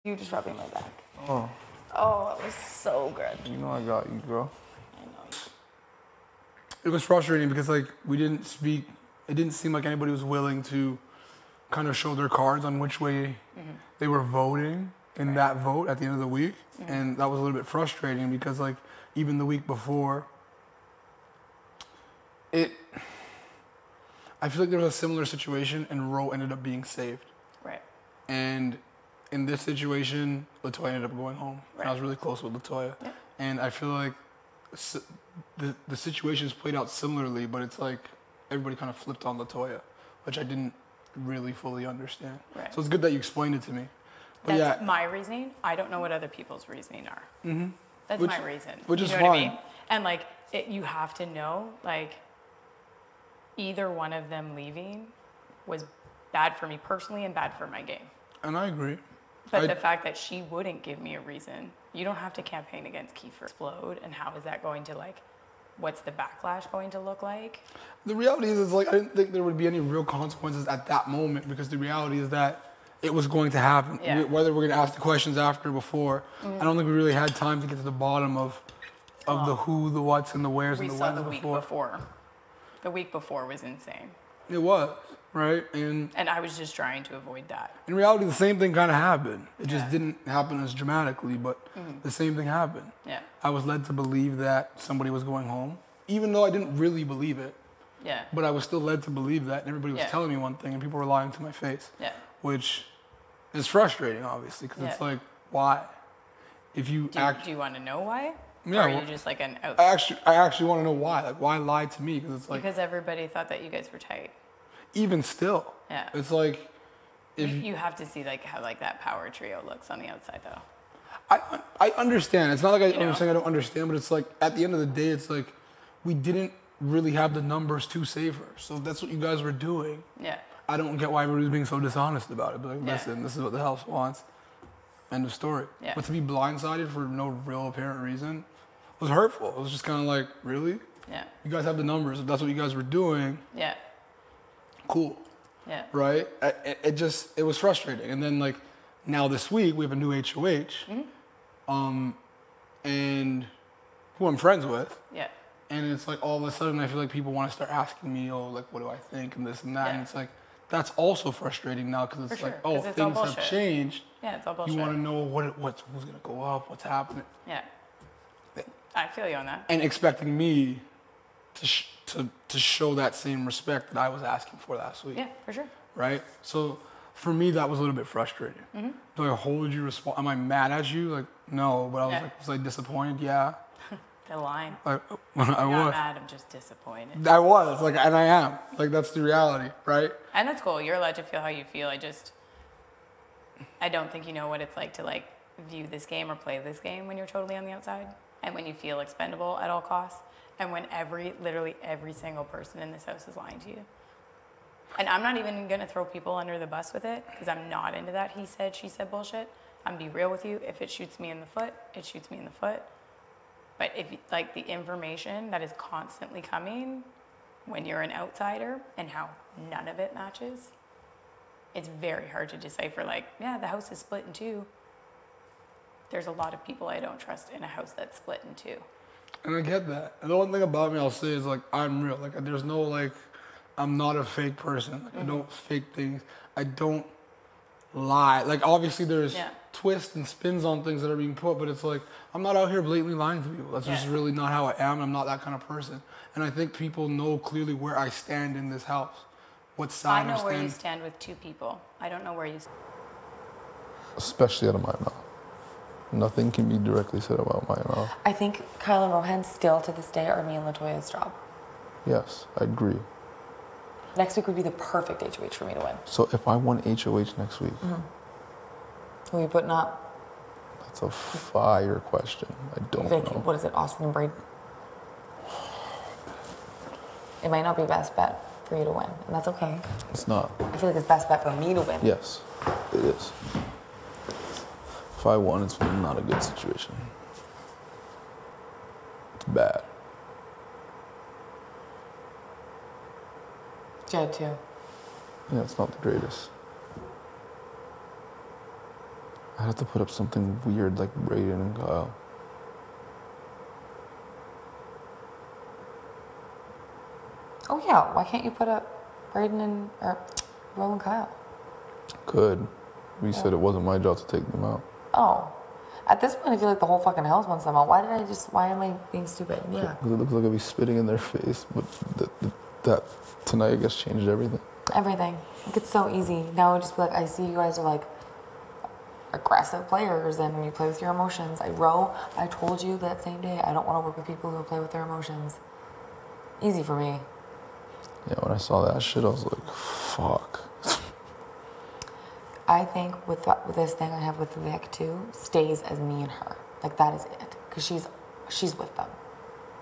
You just rubbing my back. Oh. Oh, it was so good. You know I got you, girl. I know. It was frustrating because like we didn't speak. It didn't seem like anybody was willing to kind of show their cards on which way they were voting in that vote at the end of the week, and that was a little bit frustrating because like even the week before, I feel like there was a similar situation and Roe ended up being saved. Right. And in this situation, Latoya ended up going home. Right. And I was really close with Latoya. Yeah. And I feel like the situations played out similarly, but it's like everybody kind of flipped on Latoya, which I didn't really fully understand. Right. So it's good that you explained it to me. But That's yeah, my reasoning. I don't know what other people's reasoning are. Mm-hmm. That's my reason. Which you is know fine. What I mean? And like, you have to know, like, either one of them leaving was bad for me personally and bad for my game. And I agree. But the fact that she wouldn't give me a reason, you don't have to campaign against Kiefer. Explode, and how is that going to, like, what's the backlash going to look like? The reality is like I didn't think there would be any real consequences at that moment because the reality is that it was going to happen. Yeah. Whether we're going to ask the questions after or before, I don't think we really had time to get to the bottom of the who, the whats, and the wheres, We and the saw whens the week before. The week before was insane. It was, right? And I was just trying to avoid that. in reality, the same thing kind of happened. It just Yeah. didn't happen as dramatically, but the same thing happened. Yeah. I was led to believe that somebody was going home, even though I didn't really believe it. Yeah. But I was still led to believe that, and everybody was Yeah. telling me one thing, and people were lying to my face. Yeah. Which is frustrating, obviously, because it's Yeah. like, why? If you Do you want to know why? Yeah, Or are well, you just like an out? I actually want to know why. Like, why lie to me? Because it's like, Because everybody thought that you guys were tight. even still, Yeah. it's like, if You have to see like how like that power trio looks on the outside though. I understand. It's not like You know? I'm saying I don't understand, but it's like at the end of the day, it's like we didn't really have the numbers to save her. So if that's what you guys were doing, Yeah. I don't get why everybody's being so dishonest about it. But like, Yeah. listen, this is what the house wants. End of story. Yeah. But to be blindsided for no real apparent reason was hurtful. It was just kind of like, really? Yeah. You guys have the numbers. If that's what you guys were doing, Yeah. cool. Yeah. Right? It was frustrating. And then like now this week we have a new HOH, and who I'm friends with. Yeah. And it's like all of a sudden I feel like people want to start asking me, oh, like what do I think and this and that. Yeah. And it's like that's also frustrating now because it's For like, sure, oh, 'cause it's all things have bullshit. changed. Yeah, it's all bullshit. You want to know who's gonna go up, what's happening, Yeah. I feel you on that. and expecting me to show that same respect that I was asking for last week. Yeah, for sure. Right? So for me, that was a little bit frustrating. Do I hold you responsible? Am I mad at you? Like, no, but I was Yeah. like, was I disappointed? Yeah. The line. I I'm not was. mad, I'm just disappointed. I was, like, and I am. Like, that's the reality, right? And that's cool. You're allowed to feel how you feel. I don't think you know what it's like to like view this game or play this game when you're totally on the outside and when you feel expendable at all costs and when literally every single person in this house is lying to you. And I'm not even going to throw people under the bus with it because I'm not into that he said, she said bullshit. I'm be real with you. If it shoots me in the foot, it shoots me in the foot. But if like the information that is constantly coming when you're an outsider and how none of it matches, it's very hard to decipher like, yeah, the house is split in two. There's a lot of people I don't trust in a house that's split in two. And I get that. And the one thing about me I'll say is, like, I'm real. Like, there's no, like, I'm not a fake person. Like, I don't fake things. I don't lie. Like, obviously there's twists and spins on things that are being put, but it's like, I'm not out here blatantly lying to people. That's just really not how I am. I'm not that kind of person. And I think people know clearly where I stand in this house. What side I know where you stand with two people. I don't know where you stand. Especially out of my mouth. Nothing can be directly said about my mouth. I think Kyle and Rohan still to this day are me and Latoya's job. Yes, I agree. Next week would be the perfect HOH for me to win. So if I won HOH next week, Who are you putting up? that's a fire question. I don't Like, know. what is it, Austin and Braid? It might not be best bet for you to win, and that's okay. It's not. I feel like it's best bet for me to win. Yes, it is. If I won, it's not a good situation. It's bad. Jed too. Yeah, it's not the greatest. I'd have to put up something weird like Brayden and Kyle. Oh yeah, why can't you put up Braden and or Will and Kyle? Could. We said it wasn't my job to take them out. Oh. At this point, I feel like the whole fucking house wants them out. Why am I being stupid? Yeah. Because it looks like I'd be spitting in their face, but that tonight I guess changed everything. Everything. Like, it's so easy. Now I would just be like, I see you guys are like aggressive players and you play with your emotions. I told you that same day, I don't want to work with people who play with their emotions. Easy for me. Yeah, when I saw that shit, I was like, fuck. I think with this thing I have with Vic too, stays as me and her. Like that is it. Because she's with them.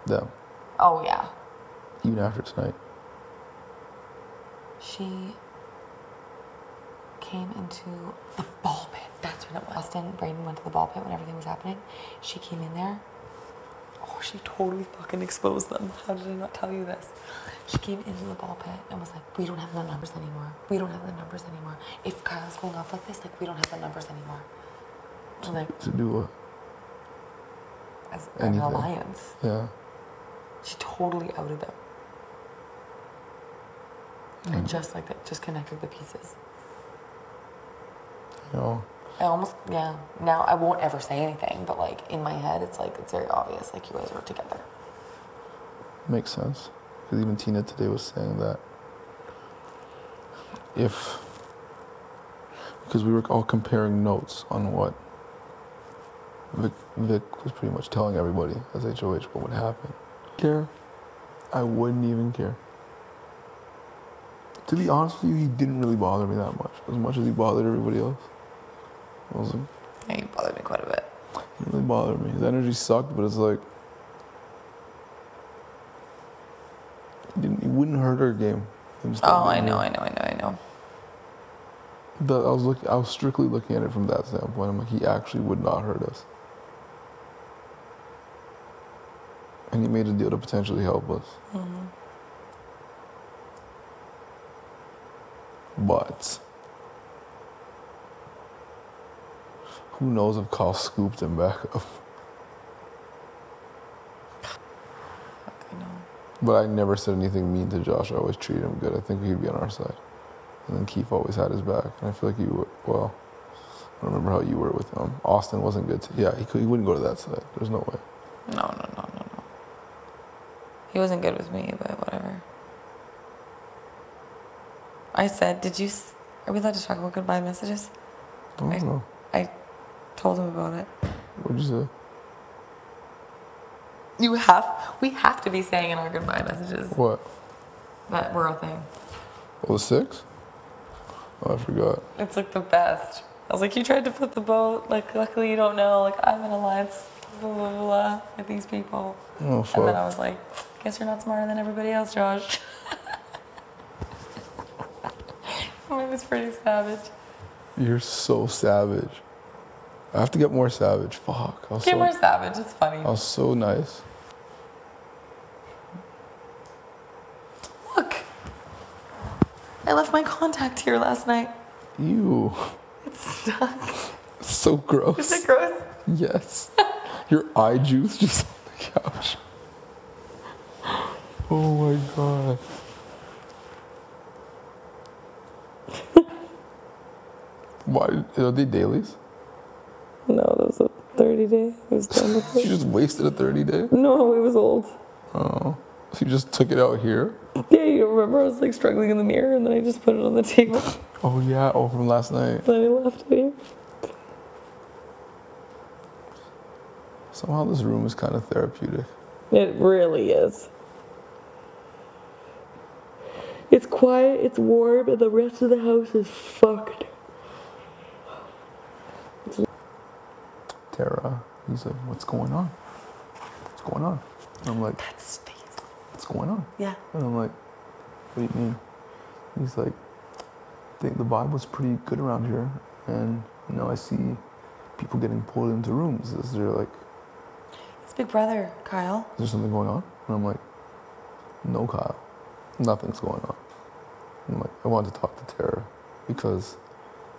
Them. Oh yeah. Even after tonight. She came into the ball pit. That's when it was. Austin, Brayden went to the ball pit when everything was happening. She came in there. Oh, she totally fucking exposed them. How did I not tell you this? She came into the ball pit and was like, we don't have the numbers anymore. We don't have the numbers anymore. If Kyle's going off like this, like, we don't have the numbers anymore. I'm like, to do what? As an alliance. Yeah. She totally outed them. And just like that, just connected the pieces. You know. I almost, yeah. Now I won't ever say anything, but like in my head, it's like, it's very obvious, like you guys were together. Makes sense. Because even Tina today was saying that because we were all comparing notes on what Vic was pretty much telling everybody as HOH what would happen. Care? I wouldn't even care. To be honest with you, he didn't really bother me that much as he bothered everybody else. I was like, Yeah, you bothered me quite a bit. he didn't really bother me. His energy sucked, but it's like, he wouldn't hurt our game. I know. I was strictly looking at it from that standpoint. I'm like, he actually would not hurt us. And he made a deal to potentially help us. Mm-hmm. But who knows if Kyle scooped him back up. I know. But I never said anything mean to Josh. I always treated him good. I think he'd be on our side. And then Keith always had his back. And I feel like you were, well, I don't remember how you were with him. Austin wasn't good. He wouldn't go to that side. There's no way. No. He wasn't good with me, but whatever. I said, are we allowed to talk about goodbye messages? I don't know. I told him about it. What'd you say? We have to be saying in our goodbye messages What? that we're a thing. Oh, the 6? Oh, I forgot. It's like the best. I was like, you tried to put the boat, like luckily you don't know, like I'm in alliance, blah, blah, blah, with these people. Oh, fuck. And then I was like, guess you're not smarter than everybody else, Josh. It was pretty savage. You're so savage. I have to get more savage. Fuck. Get more savage, it's funny. I was so nice. Look, I left my contact here last night. Ew. It's stuck. It's so gross. Is it gross? Yes. Your eye juice just on the couch. Oh my god. Why? Are they dailies? No, that was a 30-day. It was done before. You just wasted a 30-day? No, it was old. Oh. So you just took it out here? Yeah, you don't remember? I was like struggling in the mirror and then I just put it on the table. Oh yeah, from last night. Then I left it here. Somehow this room is kind of therapeutic. It really is. It's quiet, it's warm, and the rest of the house is fucked. Tara, he's like, what's going on? What's going on? And I'm like, That's space. what's going on? Yeah. And I'm like, what do you mean? He's like, I think the vibe was pretty good around here. And now I see people getting pulled into rooms. Is there like, It's Big Brother, Kyle. is there something going on? And I'm like, no, Kyle, nothing's going on. And I'm like, I wanted to talk to Tara because,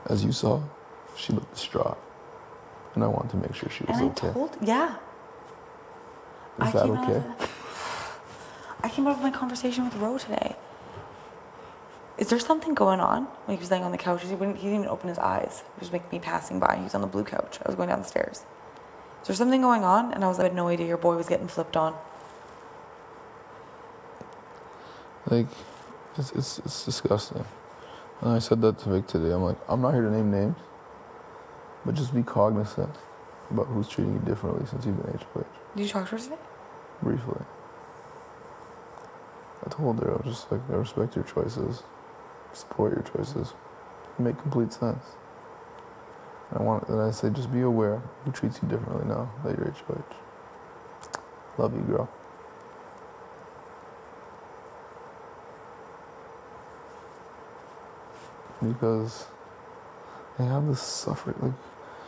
as you saw, she looked distraught. And I wanted to make sure she was And okay. I Is that okay? I came out of my conversation with Ro today. Is there something going on? Like he was laying on the couch. He didn't even open his eyes. He was making me passing by. He was on the blue couch. I was going down the stairs. Is there something going on? And I was like, I had no idea your boy was getting flipped on. Like, it's disgusting. And I said that to Vic today. I'm like, I'm not here to name names, but just be cognizant about who's treating you differently since you've been HOH. Did you talk to her today? Briefly. I told her, I was just like, I respect your choices, support your choices, they make complete sense. And I say, just be aware who treats you differently now that you're HOH. Love you, girl. Because they have this suffering, like,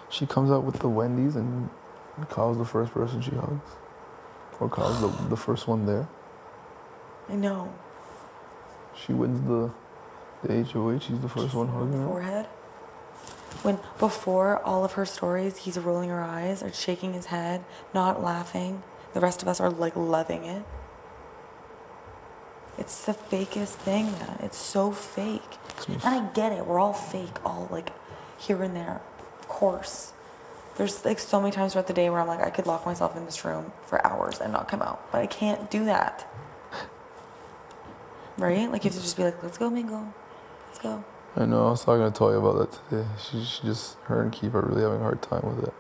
she comes out with the Wendy's and Kyle's the first person she hugs. Or Kyle's the first one there. I know. She wins the HOH, she's the first one hugging her. Forehead. When before all of her stories, he's rolling her eyes or shaking his head, not laughing. The rest of us are like loving it. It's the fakest thing, man. It's so fake. And I get it. We're all fake, all like here and there. Of course. There's like so many times throughout the day where I'm like, I could lock myself in this room for hours and not come out. But I can't do that. Right? Like you have to just be like, let's go mingle. Let's go. I know, I was talking to Toya about that today. She just, her and Keith are really having a hard time with it.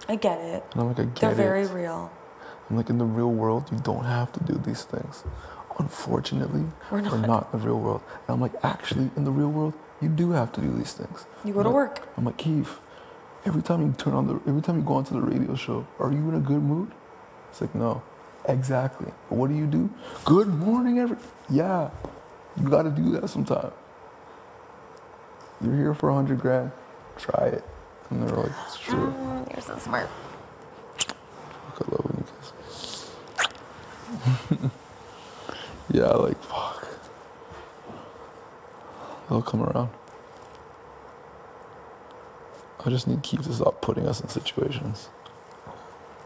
I get it. And I'm like, I get it. They're very real. I'm like, in the real world, you don't have to do these things. Unfortunately, we're not in the real world. And I'm like, actually, in the real world, you do have to do these things. You go to work. I'm like, Keith, every time you go onto the radio show, are you in a good mood? It's like, no. Exactly. But what do? Good morning, yeah. You gotta do that sometime. You're here for 100 grand. Try it. And they're like, it's true. You're so smart. I love when you kiss. Yeah, like, fuck. They'll come around. I just need Keith to stop putting us in situations.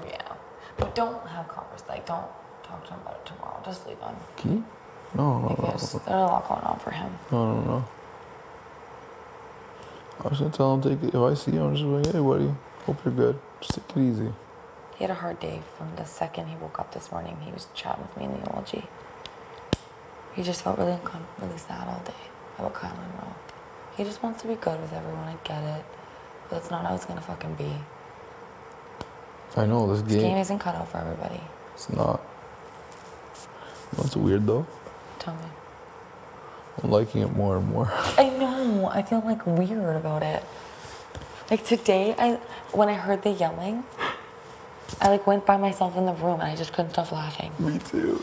Yeah. But don't have conversations. Like, don't talk to him about it tomorrow. Just leave him. Keith? No. There's a lot going on for him. No. I was gonna tell him, if I see him, I'm just like, hey, buddy, hope you're good. Just take it easy. He had a hard day from the second he woke up this morning. He was chatting with me in the OLG. He just felt really sad all day about Kyle and Ro. He just wants to be good with everyone. I get it. But it's not how it's gonna fucking be. I know, this game isn't cut out for everybody. It's not. You know what's weird though? Tell me. I'm liking it more and more. I know. I feel like weird about it. Like today, when I heard the yelling, I like went by myself in the room and I just couldn't stop laughing. Me too.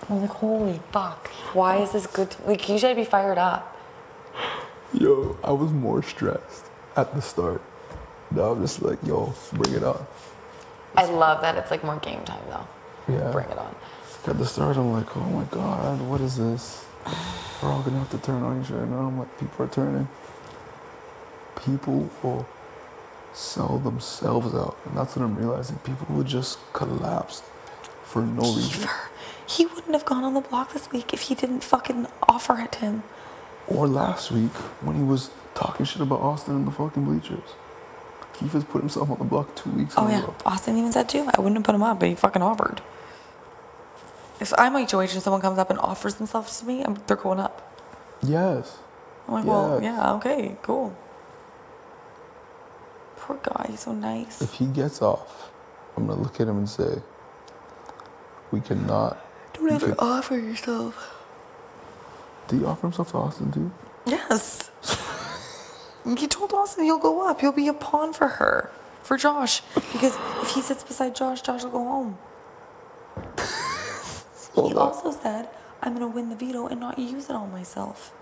I'm like, holy fuck. Why is this good? Like, usually I'd be fired up. Yo, I was more stressed at the start. Now I'm just like, yo, bring it on. I love that it's like more game time though. Yeah. Bring it on. At the start, I'm like, oh my God, what is this? We're all gonna have to turn on each other. Now I'm like, people are turning. People will sell themselves out. And that's what I'm realizing. People will just collapse for no reason. He wouldn't have gone on the block this week if he didn't fucking offer it to him. Or last week, when he was talking shit about Austin in the fucking bleachers. Keith has put himself on the block 2 weeks ago. Oh yeah, Austin even said too. I wouldn't have put him up, but he fucking offered. If I'm HOH and someone comes up and offers themselves to me, they're going up. Yes. I'm like, well, yeah, okay, cool. Poor guy, he's so nice. If he gets off, I'm gonna look at him and say, we cannot. Don't ever offer yourself. Did he offer himself to Austin too? Yes. He told Austin he'll go up. He'll be a pawn for her, for Josh. Because if he sits beside Josh, Josh will go home. He also said, I'm going to win the veto and not use it on myself.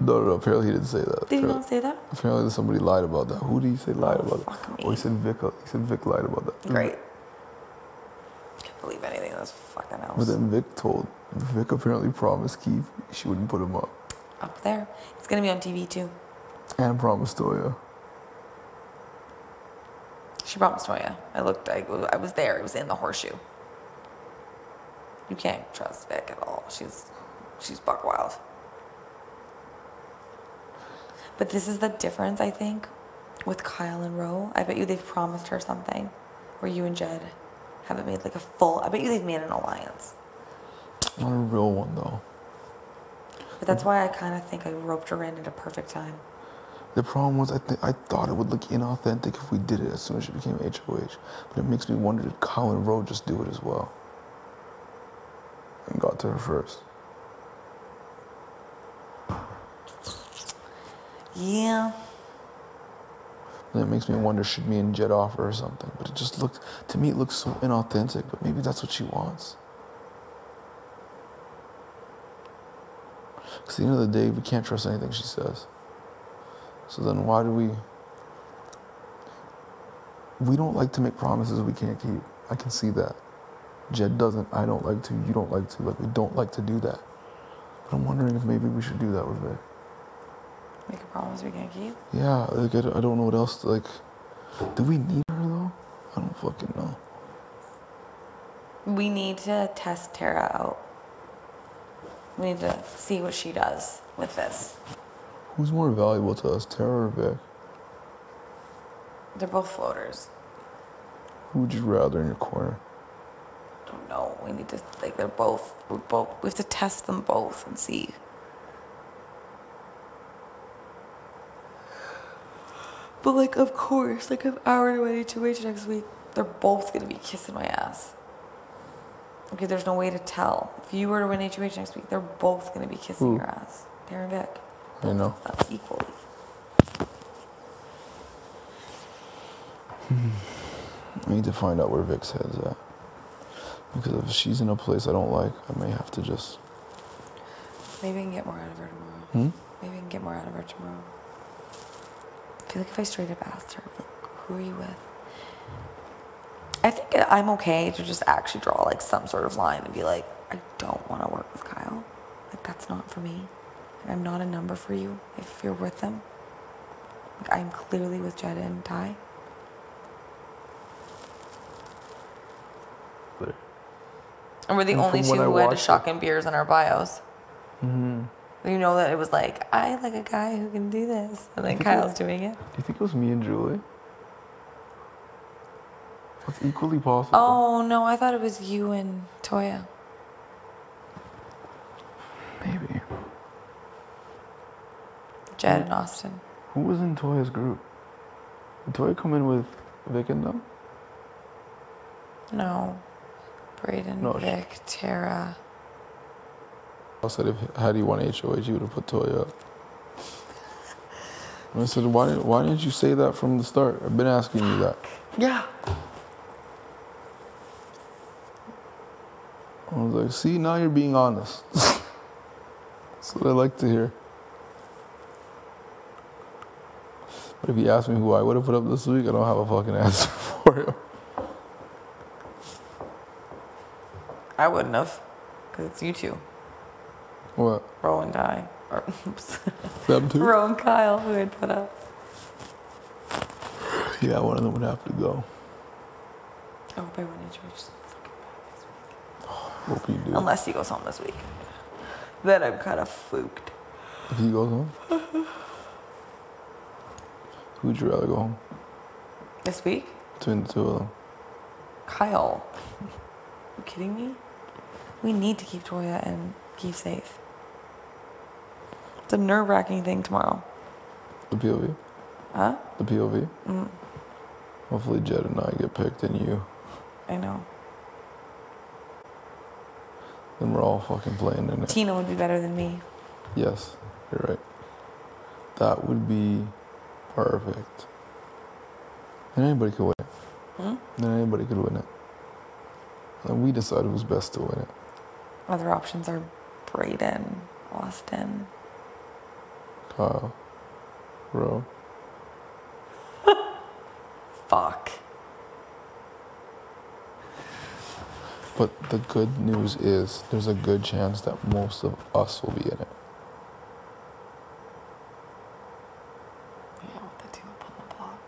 No, apparently he didn't say that. Did he not say that? Apparently somebody lied about that. Who did he say lied about that? Fuck me. Oh, he said Vic lied about that. Great. Can't believe anything in this fucking house. But then Vic apparently promised Keith she wouldn't put him up. Up there. It's going to be on TV too. And promised Toya. She promised Toya. I was there. It was in the horseshoe. You can't trust Vic at all. She's buck wild. But this is the difference, I think, with Kyle and Ro. I bet you they've promised her something, where you and Jed haven't made like a full. I bet you they've made an alliance. Not a real one though. But that's why I kind of think I roped her in at a perfect time. The problem was I thought it would look inauthentic if we did it as soon as she became HOH. But it makes me wonder, did Kyle and Ro just do it as well? And got to her first. Yeah. And it makes me wonder, should me and Jed offer her something? But it just looked, to me it looks so inauthentic, but maybe that's what she wants. Because at the end of the day, we can't trust anything she says. So then why do we don't like to make promises we can't keep. I can see that. Jed doesn't, I don't like to, you don't like to, like we don't like to do that. But I'm wondering if maybe we should do that with Vic. Make a promise we can't keep? Yeah, like I don't know what else to, like, do we need her though? I don't fucking know. We need to test Tara out. We need to see what she does with this. Who's more valuable to us, Tara or Vic? They're both floaters. Who would you rather in your corner? Don't know. We need to, like, we have to test them both and see. But, like, of course, like, if I were to win HOH next week, they're both going to be kissing my ass. Okay, there's no way to tell. If you were to win HOH next week, they're both going to be kissing your ass. Tara and Vic. I know. That's equally. I need to find out where Vic's head's at. Because if she's in a place I don't like, I may have to just... Maybe I can get more out of her tomorrow. Maybe I can get more out of her tomorrow. I feel like if I straight up asked her, like, who are you with? I think I'm okay to just actually draw, like, some sort of line and be like, I don't want to work with Kyle. Like, that's not for me. I'm not a number for you if you're with them. Like, I'm clearly with Jed and Ty. And we're the only two who had to shotgun beers in our bios. You know that it was like, I like a guy who can do this. And then Kyle's doing it. Do you think it was me and Julie? That's equally possible. Oh, no, I thought it was you and Toya. Maybe. Jed and Austin. Who was in Toya's group? Did Toya come in with Vic and them? No. Brayden, No, Vic, Tara. I said had he won HOH, he would have put Toya up. And I said, why didn't you say that from the start? I've been asking you that. Yeah. I was like, see, now you're being honest. That's what I like to hear. But if you ask me who I would have put up this week, I don't have a fucking answer for you. I wouldn't have. Because it's you two. What? Ro and Ty. Or, oops. Them two? Ro and Kyle, who I'd put up. Yeah, one of them would have to go. I hope I win HOH. Hope you do. Unless he goes home this week. Then I'm kind of fluked. If he goes home? Who would you rather go home? This week? Between the two of them. Kyle. Are you kidding me? We need to keep Toya and Keith safe. It's a nerve-wracking thing tomorrow. The POV? Huh? The POV? Hopefully Jed and I get picked and you. I know. Then we're all fucking playing in it. Tina would be better than me. Yes, you're right. That would be perfect. And anybody could win it. Then anybody could win it. And we decide who's best to win it. Other options are Brayden, Austin. Kyle. Ro. Fuck. But the good news is there's a good chance that most of us will be in it. Yeah, with the two up on the block.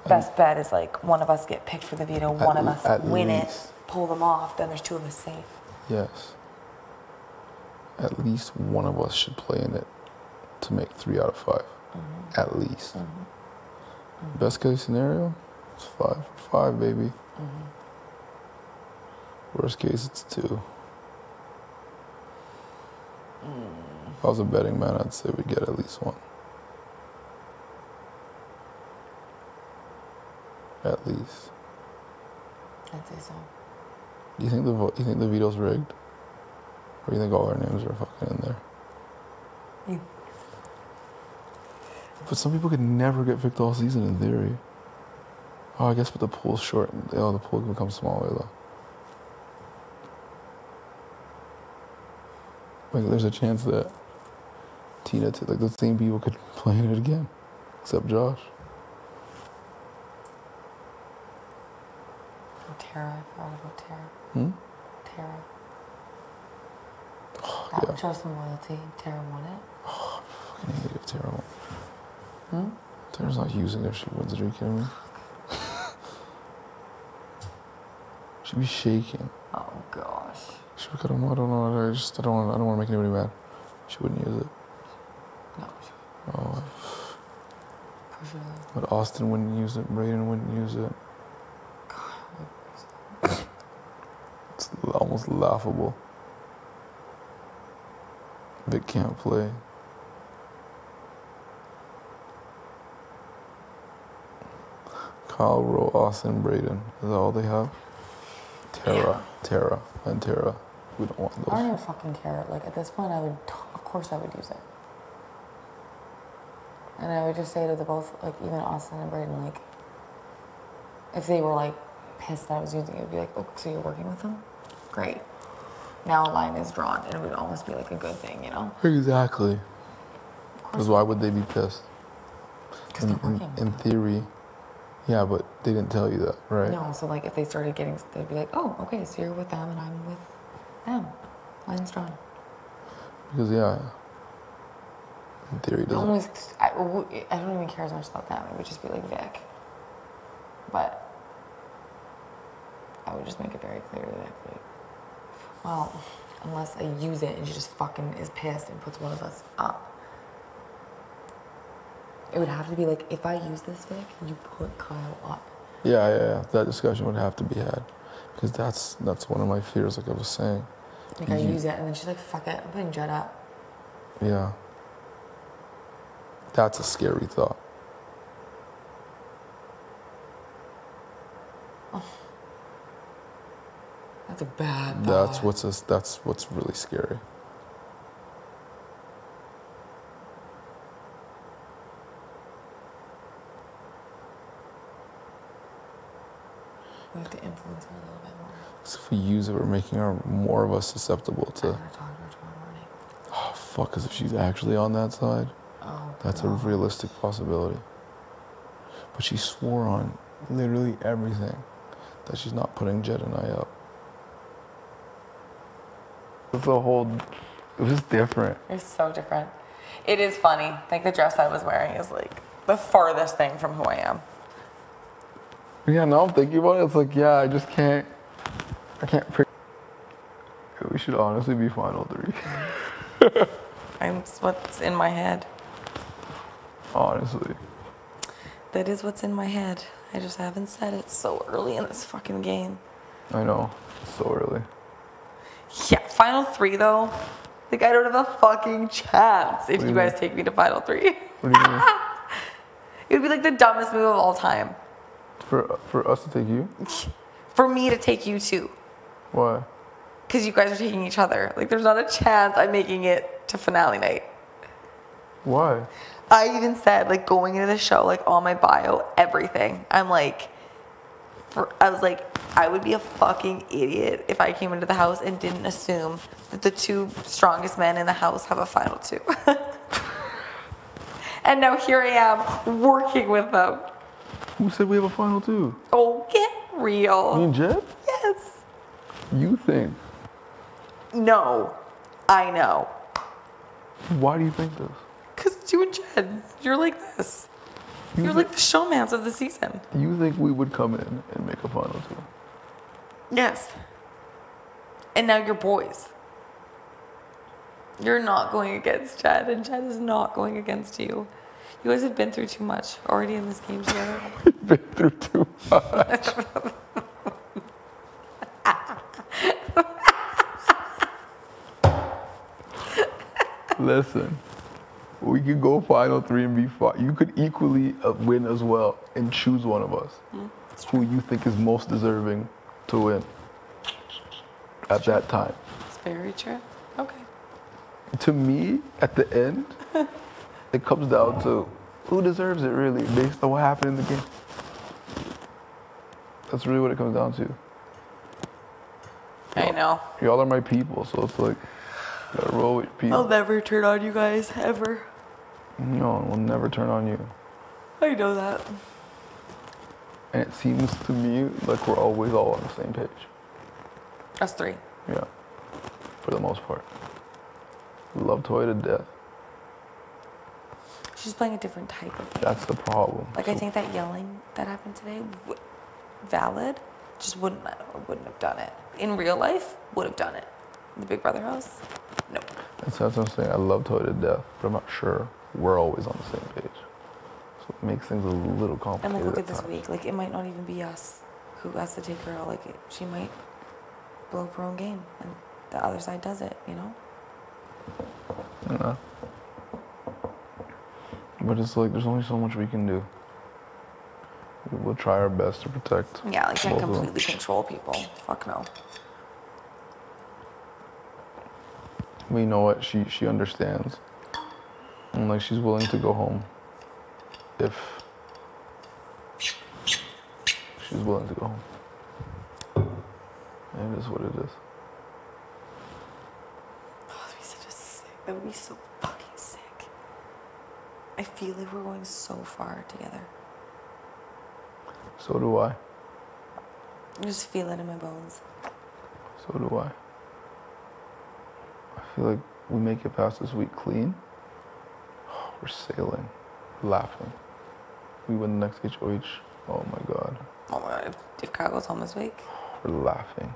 best bet is like one of us get picked for the veto, one of us win it, least. pull them off, then there's two of us safe. Yes. At least one of us should play in it to make 3 out of 5. At least. Best case scenario, it's 5 for 5, baby. Worst case, it's 2. If I was a betting man, I'd say we'd get at least 1. At least. I'd say so. Do you think the veto's rigged? Or do you think all our names are fucking in there? You. But some people could never get picked all season in theory. Oh, I guess but the pool's short. Oh, the pool can become smaller though. Like there's a chance that Tina, like the same people could play in it again, except Josh. Tara, I forgot about Tara. Tara. That would show some loyalty. Tara won it. Oh, I fucking hate if Tara won. Tara's not using it if she wins it. Are you kidding me? She'd be shaking. Oh gosh. She would. I don't know. I don't want to make anybody mad. She wouldn't use it. No. Oh. For sure. But Austin wouldn't use it. Brayden wouldn't use it. It's almost laughable. Vic can't play. Kyle, Rowe, Austin, Brayden. Is that all they have? Tara. We don't want those. I don't even fucking care. Like at this point, of course I would use it. And I would just say to the both, like even Austin and Brayden, like, if they were like pissed that I was using it, it'd be like, oh, so you're working with them? Great. Now a line is drawn, and it would almost be like a good thing, you know? Exactly. Because why would they be pissed? Because they're working. In theory, yeah, but they didn't tell you that, right? No, so like if they started getting, they'd be like, oh, okay, so you're with them and I'm with them. Line's drawn. Because yeah, in theory, it doesn't. I don't even care as much about them. It would just be like Vic. But I would just make it very clear to Vic, like, well, unless I use it and she just fucking is pissed and puts one of us up. It would have to be like, if I use this, Vic, you put Kyle up. Yeah. That discussion would have to be had. Because that's one of my fears, like I was saying. Like, I use it, and then she's like, fuck it, I'm putting Jed up. Yeah. That's a scary thought. Oh. That's a bad thought. That's what's really scary. We have to influence her a little bit more. So if we use it, we're making more of us susceptible to. I'm gonna talk to her tomorrow morning. Oh fuck! Because if she's actually on that side, that's a realistic possibility. But she swore on literally everything that she's not putting Jed and I up. It was just different. You're so different. It is funny. Like the dress I was wearing is like the farthest thing from who I am. Yeah, now I'm thinking about it. It's like, yeah, I can't. We should honestly be final 3. It's what's in my head. Honestly. That is what's in my head. I just haven't said it so early in this fucking game. I know. It's so early. Yeah, final 3 though. Like I don't have a fucking chance if you guys take me to final 3. What do you mean? It would be like the dumbest move of all time. For us to take you? For me to take you too. Why? Because you guys are taking each other. Like there's not a chance I'm making it to finale night. Why? I even said, like, going into the show, like, on my bio, everything. I'm like, I was like, I would be a fucking idiot if I came into the house and didn't assume that the 2 strongest men in the house have a final 2. And now here I am, working with them. Who said we have a final 2? Oh, get real. Me and Jed? Yes. You think? No. I know. Why do you think this? Because you and Jed, you're like this. You're like the showmans of the season. You think we would come in and make a final two? Yes. And now you're boys. You're not going against Chad, and Chad is not going against you. You guys have been through too much already in this game together. Been through too much. Listen, we could go final three and be fine. You could equally win as well and choose one of us who you think is most deserving to win at that time. It's very true. Okay. To me, at the end, it comes down to who deserves it really based on what happened in the game. That's really what it comes down to. I know. Y'all are my people, so it's like, gotta roll with people. I'll never turn on you guys, ever. No, we'll never turn on you. I know that. And it seems to me like we're always all on the same page. Us three. Yeah, for the most part. We love Toy to death. She's playing a different type of game. That's the problem. Like, I think that yelling that happened today, valid, just wouldn't have done it. In real life, would have done it. In the Big Brother house, no. That's what I'm saying. I love Toy to death, but I'm not sure we're always on the same page. So it makes things a little complicated. And like, look at this week. Like, it might not even be us who has to take her out. Like, she might blow up her own game, and the other side does it. You know. Yeah. But it's like there's only so much we can do. We'll try our best to protect. Yeah, like, can't both of them. completely control people. Fuck no. We know what she understands, and like she's willing to go home if she's willing to go home. And it is what it is. Oh, that'd be such a sick. That would be so fucking sick. I feel like we're going so far together. So do I. I just feel it in my bones. So do I. I feel like we make it past this week clean. We're sailing, laughing. We win the next HOH. Oh my God. Oh my God, if Kyle goes home this week, We're laughing.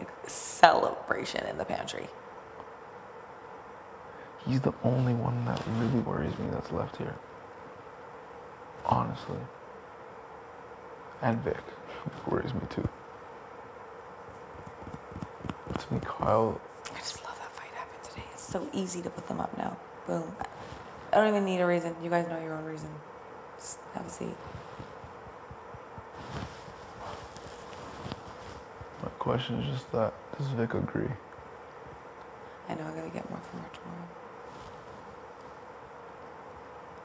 like, celebration in the pantry. He's the only one that really worries me that's left here. Honestly. And Vic worries me too. To me, Kyle. I just love that fight happened today. It's so easy to put them up now. Boom. I don't even need a reason. You guys know your own reason. Just have a seat. My question is just that, does Vic agree? I know I gotta get more from her tomorrow.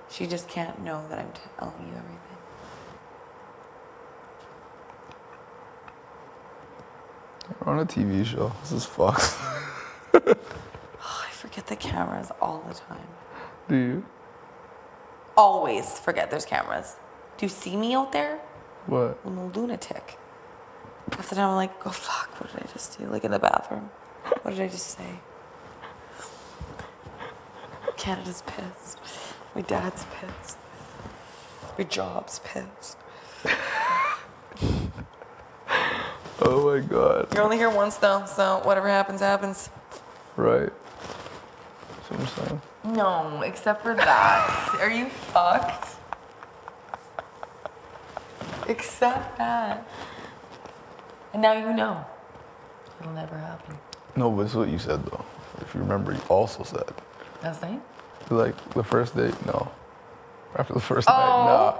She just can't know that I'm telling you everything. We're on a TV show. This is fucked. Oh, I forget the cameras all the time. Do you? Always forget there's cameras. Do you see me out there? What? I'm a lunatic. Half the time I'm like, oh fuck, what did I just do? Like in the bathroom. What did I just say? Canada's pissed. My dad's pissed. My job's pissed. Oh my God. You're only here once though, so whatever happens, happens. Right. That's what I'm saying. No, except for that. Are you fucked? Except that. And now you know. It'll never happen. No, but it's what you said though. If you remember, you also said. Last night? Like the first date, no. After the first night, nah.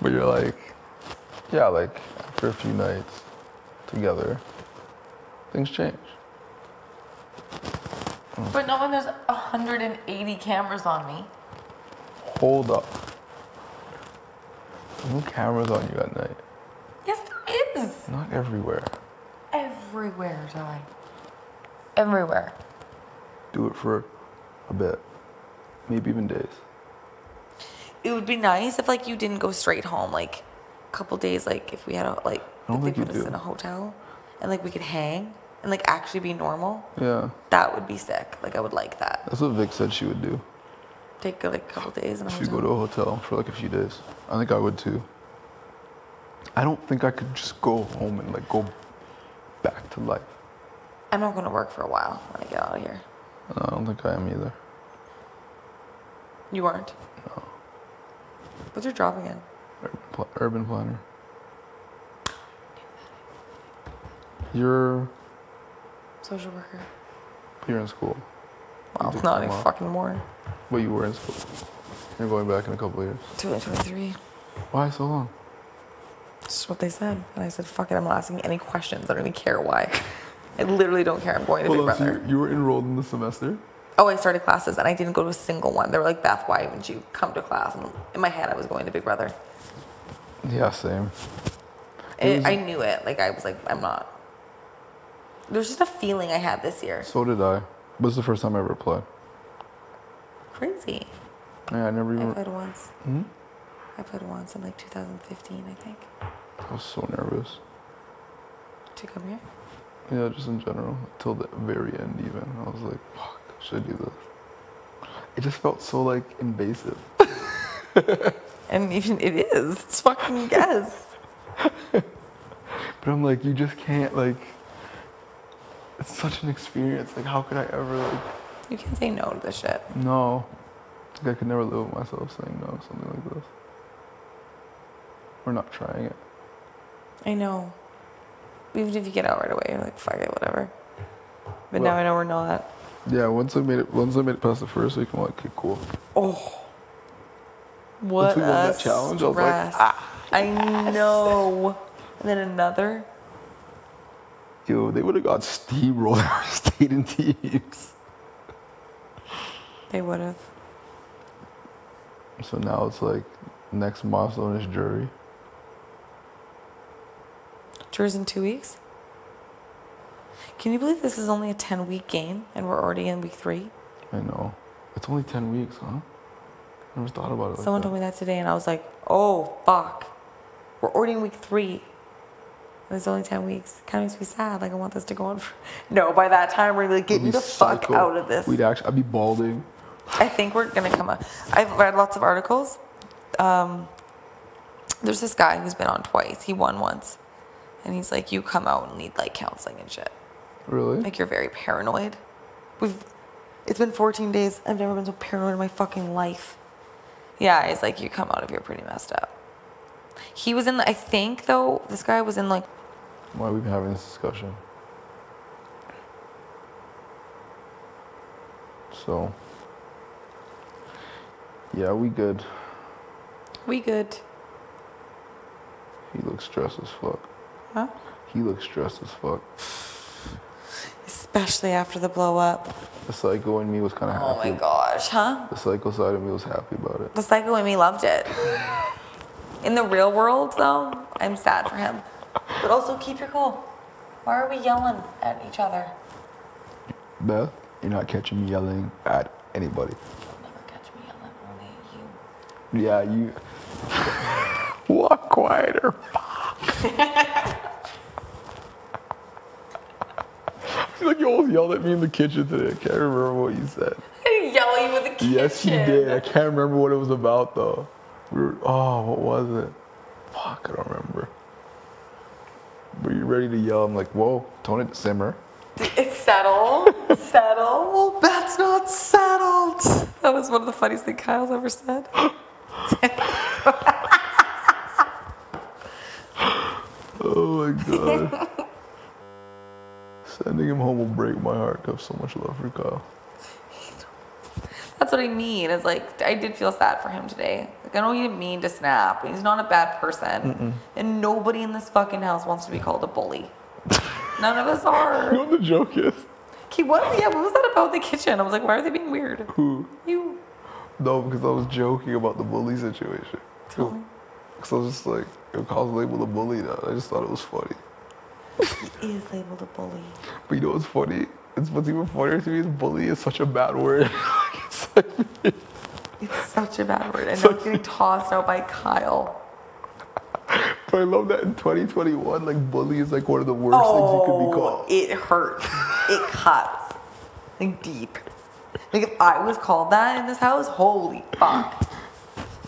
But you're like, yeah, like after a few nights together, things change. But not when there's 180 cameras on me. Hold up. No cameras on you at night. Yes, there is. Not everywhere. Everywhere, Ty. Everywhere. Do it for a bit. Maybe even days. It would be nice if like you didn't go straight home, like a couple days, like if we had a like I don't if they think you put us do. in a hotel and like we could hang and like actually be normal. Yeah. That would be sick. Like I would like that. That's what Vic said she would do. take like a couple days in a Should hotel. go to a hotel for like a few days. I think I would too. I don't think I could just go home and like go back to life. I'm not going to work for a while when I get out of here. No, I don't think I am either. You aren't? No. What's your job again? Urban planner. You're Social worker. in school. Well, You took not time any off. fucking more. But you were in school. You're going back in a couple of years. 2023. Why so long? That's what they said. And I said, fuck it, I'm not asking any questions. I don't even care why. I literally don't care. I'm going to Big Hold on, so Brother. you were enrolled in the semester? Oh, I started classes and I didn't go to a single one. They were like, Beth, why wouldn't you come to class? And in my head, I was going to Big Brother. Yeah, same. It was- I knew it. Like, I was like, I'm not. There's just a feeling I had this year. So did I. This is the first time I ever applied. Crazy. Yeah, I never I even. played once. Hmm? I played once in like 2015, I think. I was so nervous. To come here. Yeah, just in general. Till the very end, even. I was like, fuck, should I do this? It just felt so, like, invasive. And even it is. It's fucking yes. But I'm like, you just can't, like. It's such an experience. Like, how could I ever, like. You can't say no to this shit. No. Like, I could never live with myself saying no to something like this. Or not trying it. I know. Even if you get out right away, you're like, fuck it, whatever. But Well- now I know we're not. Yeah, once I made it past the first week, I'm like, okay, cool. Oh. What Once we won a that challenge, I was like, stress. I know. And then another. Yo, they would have got steamrolled if I stayed in teams. They would have. So now it's like, next milestone is jury. Jurors in 2 weeks? Can you believe this is only a 10-week game and we're already in week 3? I know. It's only 10 weeks, huh? I never thought about it like Someone that. told me that today and I was like, oh, fuck. We're already in week 3. And it's only 10 weeks. Kind of makes me sad. Like, I want this to go on for... No, by that time, we're like, get We'd me be the fuck psycho. out of this. I'd be balding. I think we're going to come up. I've read lots of articles. There's this guy who's been on twice. He won once. And he's like, you come out and need, like, counseling and shit. Really? Like, you're very paranoid. It's been 14 days. I've never been so paranoid in my fucking life. Yeah, he's like, you come out if you're pretty messed up. He was in, I think, though, this guy was in, like... Why are we having this discussion? So... Yeah, we good. We good. He looks stressed as fuck. Huh? He looks stressed as fuck. Especially after the blow up. The psycho in me was kind of Oh happy. my gosh, huh? The psycho side of me was happy about it. The psycho in me loved it. In the real world, though, I'm sad for him. But also, keep your cool. Why are we yelling at each other? Beth, you're not catching me yelling at anybody. You'll never catch me yelling only at you. Yeah, you... Walk quieter. I feel like you almost yelled at me in the kitchen today. I can't remember what you said. I didn't yell at you in the kitchen. Yes, you did. I can't remember what it was about, though. What was it? Fuck, I don't remember. Were you ready to yell? I'm like, whoa, tone it to simmer. It's settled. Settled. That's not settled. That was one of the funniest things Kyle's ever said. Oh my god. Sending him home will break my heart. I have so much love for Kyle. That's what I mean. It's like, I did feel sad for him today. Like, I know he didn't mean to snap. He's not a bad person. And nobody in this fucking house wants to be called a bully. None of us You know are. what the joke is? Okay, what was that about the kitchen? I was like, why are they being weird? Who? You. No, because I was joking about the bully situation. Tell me. Because I was just like, Kyle's labeled a bully now. I just thought it was funny. He is labeled a bully. But you know what's funny? What's even funnier to me is bully is such a bad word. It's such a bad word. I know it's getting tossed out by Kyle. But I love that in 2021, like bully is like one of the worst things you could be called. It hurts. It cuts. Like deep. Like, if I was called that in this house, holy fuck.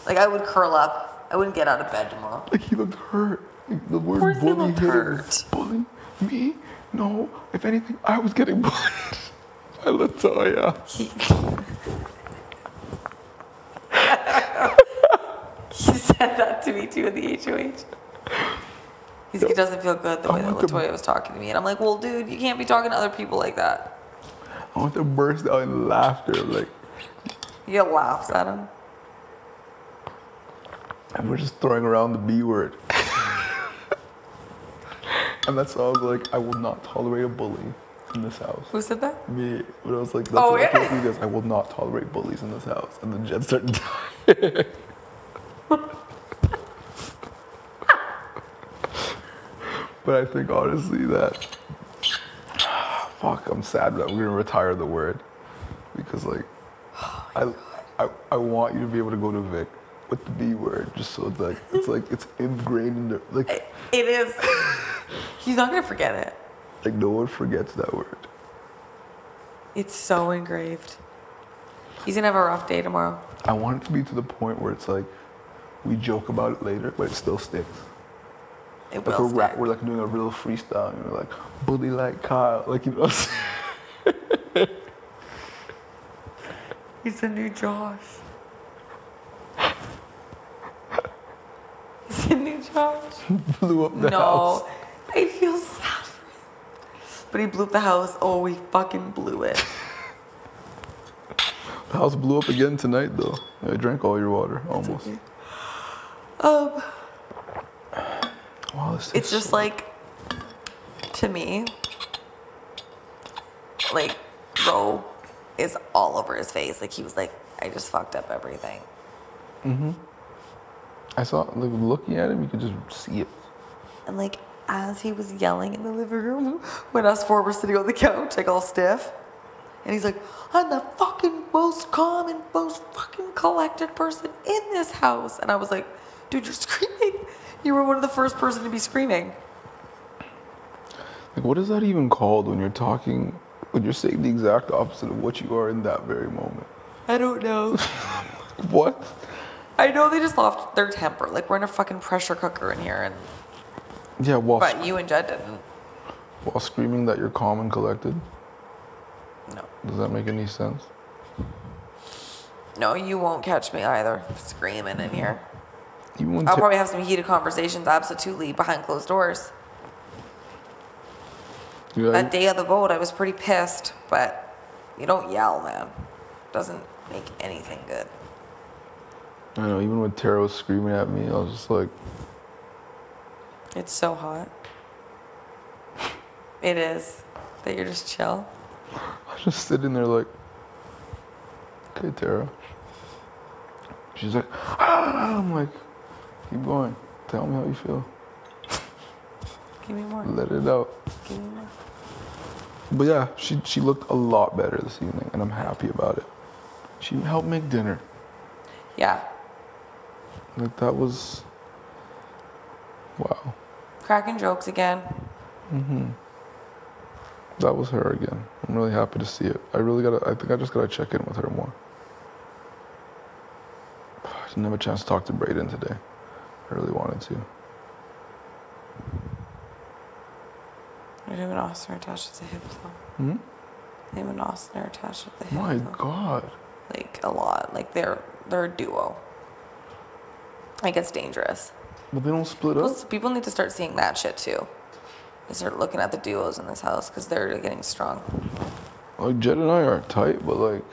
Like, I would curl up. I wouldn't get out of bed tomorrow. Like, he looked hurt. Like, the word course he bully looked hit hurt. him. Bully? Me? No. If anything, I was getting bullied. I let tell ya. He said that to me too in the HOH. He's like, it doesn't feel good the way that Latoya was talking to me. And I'm like, well, dude, you can't be talking to other people like that. I want to burst out in laughter. Like, You laughs at him. and we're just throwing around the B word. And that's why I was like, I will not tolerate a bully in this house. Who said that? Me. But I was like, that's Oh, what I told yeah. you guys. I will not tolerate bullies in this house. And then Jen started dying. But I think honestly that, fuck, I'm sad that we're gonna retire the word. Because like, I want you to be able to go to Vic with the B word, just so it's ingrained in the, like. It is. He's not gonna forget it. Like, no one forgets that word. It's so engraved. He's gonna have a rough day tomorrow. I want it to be to the point where it's like, we joke about it later, but it still sticks. It Like will stick. we're like doing a real freestyle, you know, like, bully like Kyle, like, you know what I'm saying? He's the new Josh. He's the new Josh. Blew up the house. No, I feel sad for him. But he blew up the house. Oh, he fucking blew it. The house blew up again tonight, though. I drank all your water, almost. Okay. Wow, this It's is just so- like, to me, like, Ro is all over his face. Like, he was like, I just fucked up everything. I saw, like, looking at him, you could just see it. And like, as he was yelling in the living room, when us four were sitting on the couch, like all stiff, and he's like, I'm the fucking most calm and most fucking collected person in this house. And I was like, dude, you're screaming. You were one of the first person to be screaming. Like, what is that even called when you're talking, when you're saying the exact opposite of what you are in that very moment? I don't know. What? I know they just lost their temper. Like, we're in a fucking pressure cooker in here, and Yeah, but you and Jed didn't. while screaming that you're calm and collected? No. Does that make any sense? No, you won't catch me either, screaming in here. Even when I'll probably have some heated conversations, absolutely, behind closed doors. yeah, That day of the vote, I was pretty pissed, but you don't yell, man. Doesn't make anything good. I know, even when Tara was screaming at me, I was just like, It's so hot. It is. That you're just chill. I was just sitting there like, okay, Tara. She's like, ah! I'm like, keep going. Tell me how you feel. Give me more. Let it out. Give me more. But yeah, she looked a lot better this evening, and I'm happy about it. She helped make dinner. Yeah. Like, that was, wow. Cracking jokes again. That was her again. I'm really happy to see it. I think I just gotta check in with her more. I didn't have a chance to talk to Brayden today. I really wanted to. Him and Austin are attached at the hip, though. Hmm? Him and Austin are attached at the hip. My though. God. Like, a lot. Like, they're a duo. Like, it's dangerous. But they don't split up? People need to start seeing that shit, too. They start looking at the duos in this house, because they're getting strong. Like, Jed and I are tight, but like,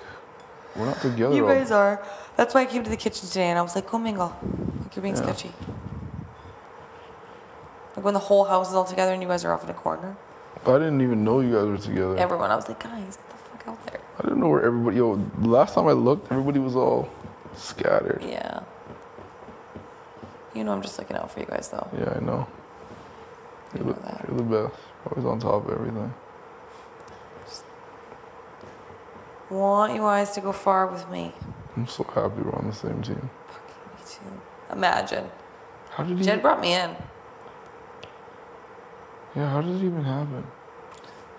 we're not together. You all- guys are. That's why I came to the kitchen today, and I was like, go mingle. Like, you're being Yeah. sketchy. Like, when the whole house is all together and you guys are off in a corner. I didn't even know you guys were together. Everyone, I was like, guys, get the fuck out there. I didn't know where everybody, the last time I looked, everybody was all scattered. Yeah. You know I'm just looking out for you guys, though. Yeah, I know. You know that. You're the best. Always on top of everything. Want you guys to go far with me. I'm so happy we're on the same team. Fucking me too. Imagine. How did you? Jed brought me in. Yeah, how did it even happen?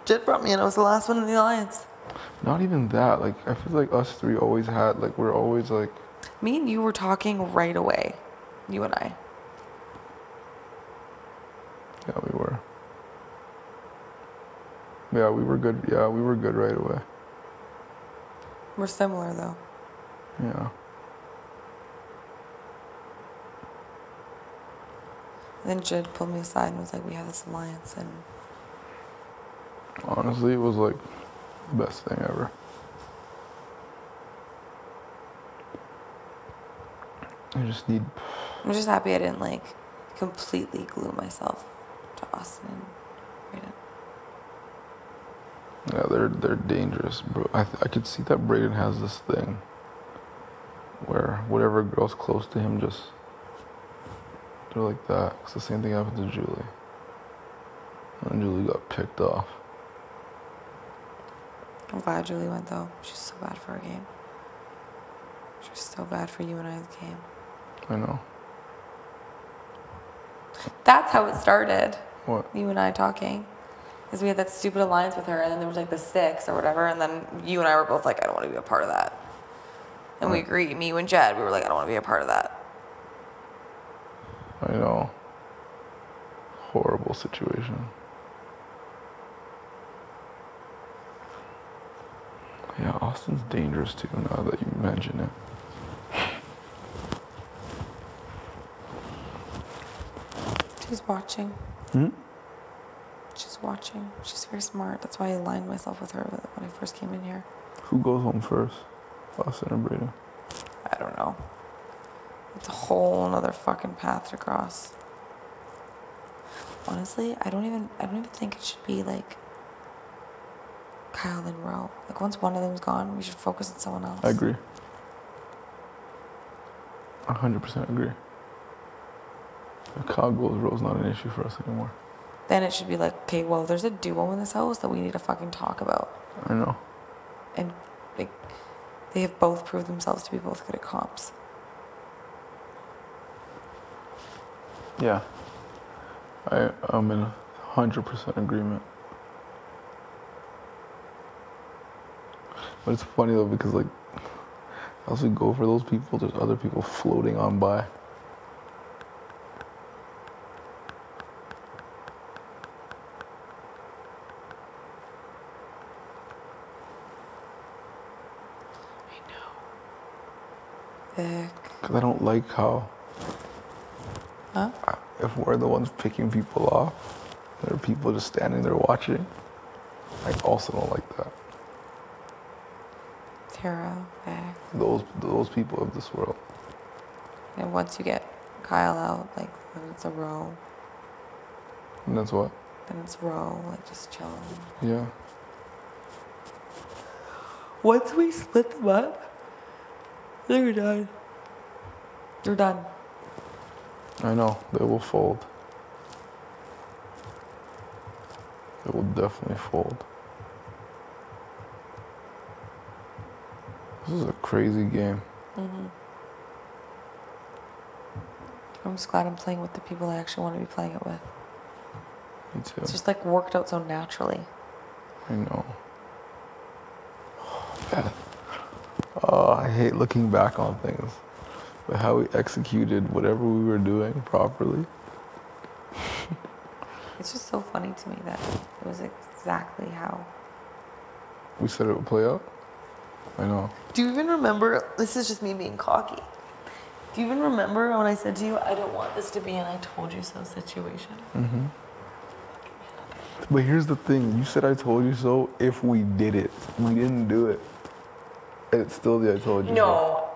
Jed brought me in. I was the last one in the alliance. Not even that. Like, I feel like us three always had, like, we're always like. Me and you were talking right away. You and I. Yeah, we were. Yeah, we were good. Yeah, we were good right away. We're similar though. Yeah. Then Jid pulled me aside and was like, we have this alliance, and Honestly, it was like the best thing ever. I just need. I'm just happy I didn't like completely glue myself to Austin and Brayden. Yeah, they're dangerous, bro. I could see that Brayden has this thing where whatever girl's close to him just they're like that. It's the same thing happened to Julie. And Julie got picked off. I'm glad Julie went though. She's so bad for our game. She's so bad for you and I's game. I know. That's how it started. What? You and I talking. Because we had that stupid alliance with her, and then there was like the 6 or whatever, and then you and I were both like, I don't want to be a part of that. And we agreed, me, you and Jed, we were like, I don't want to be a part of that. I know. Horrible situation. Yeah, Austin's dangerous too now that you mention it. She's watching. Hmm? She's watching. She's very smart. That's why I aligned myself with her when I first came in here. Who goes home first? Austin or Brayden? I don't know. It's a whole another fucking path to cross. Honestly, I don't even think it should be like Kyle and Ro. Like once one of them's gone, we should focus on someone else. I agree. 100% agree. If Kyle goes, Ro's not an issue for us anymore. Then it should be like, okay, well, there's a duo in this house that we need to fucking talk about. I know. And like, they have both proved themselves to be both good at comps. Yeah. I'm in 100% agreement. But it's funny though because like, as we go for those people, there's other people floating on by. Vic. Because I don't like how, Huh? if we're the ones picking people off, there are people just standing there watching. I also don't like that. Tara, Vic. Those people of this world. And once you get Kyle out, like, then it's a Ro. And that's what? Then it's Ro, like, just chilling. Yeah. Once we split them up, they're done. They're done. I know. They will fold. They will definitely fold. This is a crazy game. Mm-hmm. I'm just glad I'm playing with the people I actually want to be playing it with. Me too. It's just like worked out so naturally. I know. Beth. Oh, I hate looking back on things. But how we executed whatever we were doing properly. It's just so funny to me that it was exactly how. We said it would play out? I know. Do you even remember? This is just me being cocky. Do you even remember when I said to you, I don't want this to be an I told you so situation? Mm-hmm. But here's the thing. You said I told you so if we did it. We didn't do it. And it's still the I told you so. No.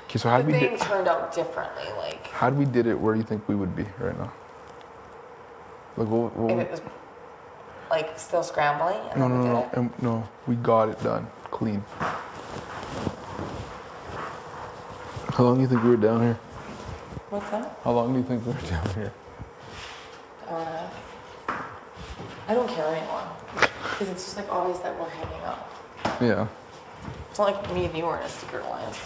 Okay, so how The did we thing turned out differently. Like, How we did it, where do you think we would be right now? Like, if it was like still scrambling and then we did it. No, we got it done. Clean. How long do you think we were down here? What's that? How long do you think we were down here? I don't care anymore. Because it's just like obvious that we're hanging up. Yeah. It's not like me and you were in a secret alliance.